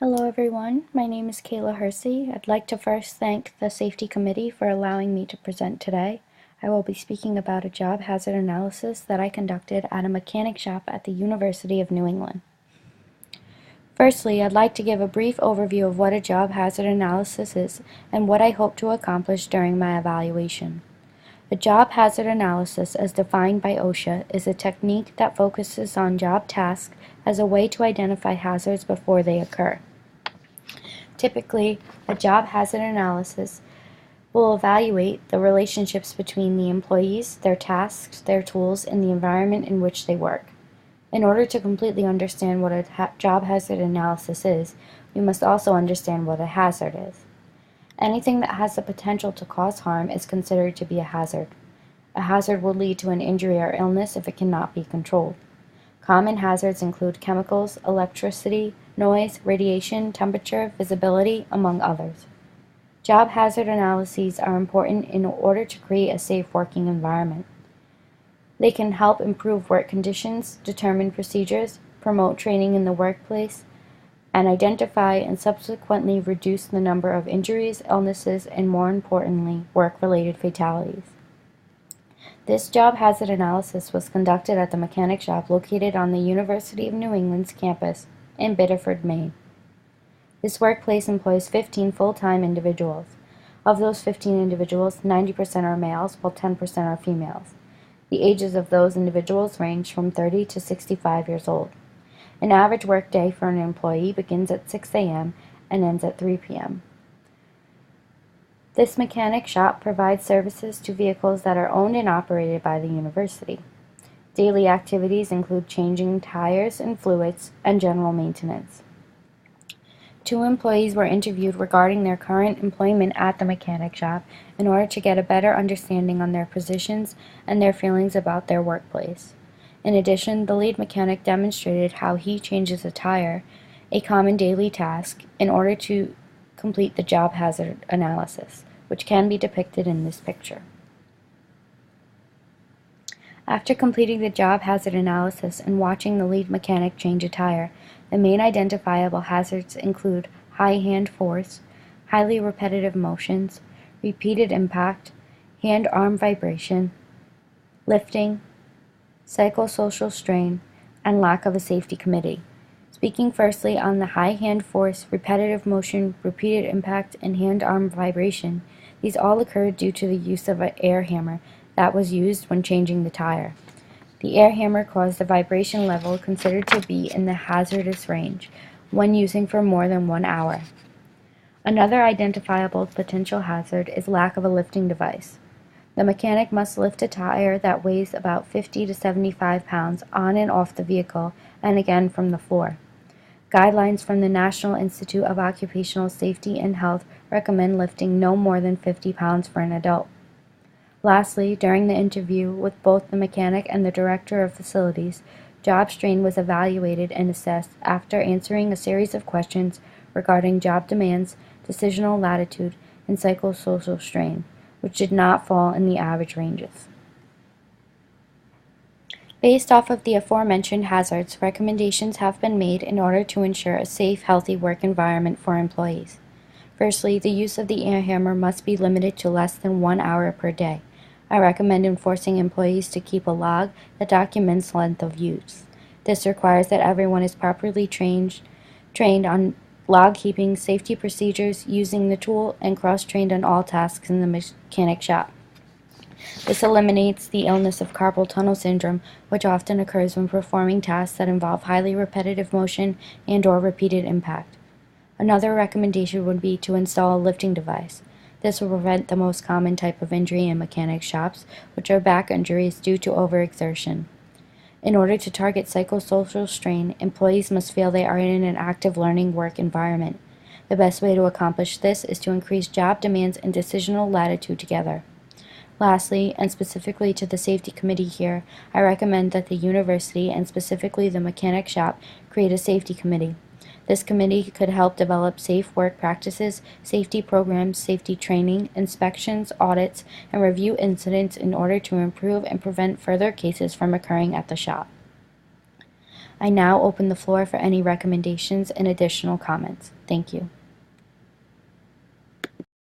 Hello everyone, my name is Kayla Hersey. I'd like to first thank the Safety Committee for allowing me to present today. I will be speaking about a job hazard analysis that I conducted at a mechanic shop at the University of New England. Firstly, I'd like to give a brief overview of what a job hazard analysis is and what I hope to accomplish during my evaluation. A job hazard analysis, as defined by OSHA, is a technique that focuses on job tasks as a way to identify hazards before they occur. Typically, a job hazard analysis will evaluate the relationships between the employees, their tasks, their tools, and the environment in which they work. In order to completely understand what a job hazard analysis is, we must also understand what a hazard is. Anything that has the potential to cause harm is considered to be a hazard. A hazard will lead to an injury or illness if it cannot be controlled. Common hazards include chemicals, electricity, noise, radiation, temperature, visibility, among others. Job hazard analyses are important in order to create a safe working environment. They can help improve work conditions, determine procedures, promote training in the workplace, and identify and subsequently reduce the number of injuries, illnesses, and more importantly, work-related fatalities. This job hazard analysis was conducted at the mechanic shop located on the University of New England's campus in Biddeford, Maine. This workplace employs 15 full-time individuals. Of those 15 individuals, 90% are males, while 10% are females. The ages of those individuals range from 30 to 65 years old. An average workday for an employee begins at 6 a.m. and ends at 3 p.m. This mechanic shop provides services to vehicles that are owned and operated by the university. Daily activities include changing tires and fluids and general maintenance. 2 employees were interviewed regarding their current employment at the mechanic shop in order to get a better understanding on their positions and their feelings about their workplace. In addition, the lead mechanic demonstrated how he changes a tire, a common daily task, in order to complete the job hazard analysis, which can be depicted in this picture. After completing the job hazard analysis and watching the lead mechanic change a tire, the main identifiable hazards include high hand force, highly repetitive motions, repeated impact, hand-arm vibration, lifting, psychosocial strain, and lack of a safety committee. Speaking firstly on the high hand force, repetitive motion, repeated impact, and hand-arm vibration, these all occurred due to the use of an air hammer that was used when changing the tire. The air hammer caused a vibration level considered to be in the hazardous range when using for more than 1 hour. Another identifiable potential hazard is lack of a lifting device. The mechanic must lift a tire that weighs about 50 to 75 pounds on and off the vehicle and again from the floor. Guidelines from the National Institute of Occupational Safety and Health recommend lifting no more than 50 pounds for an adult. Lastly, during the interview with both the mechanic and the director of facilities, job strain was evaluated and assessed after answering a series of questions regarding job demands, decisional latitude, and psychosocial strain, which did not fall in the average ranges. Based off of the aforementioned hazards, recommendations have been made in order to ensure a safe, healthy work environment for employees. Firstly, the use of the air hammer must be limited to less than 1 hour per day. I recommend enforcing employees to keep a log that documents length of use. This requires that everyone is properly trained on log keeping, safety procedures, using the tool, and cross-trained on all tasks in the mechanic shop. This eliminates the illness of carpal tunnel syndrome, which often occurs when performing tasks that involve highly repetitive motion and/or repeated impact. Another recommendation would be to install a lifting device. This will prevent the most common type of injury in mechanic shops, which are back injuries due to overexertion. In order to target psychosocial strain, employees must feel they are in an active learning work environment. The best way to accomplish this is to increase job demands and decisional latitude together. Lastly, and specifically to the safety committee here, I recommend that the university, and specifically the mechanic shop, create a safety committee. This committee could help develop safe work practices, safety programs, safety training, inspections, audits, and review incidents in order to improve and prevent further cases from occurring at the shop. I now open the floor for any recommendations and additional comments. Thank you.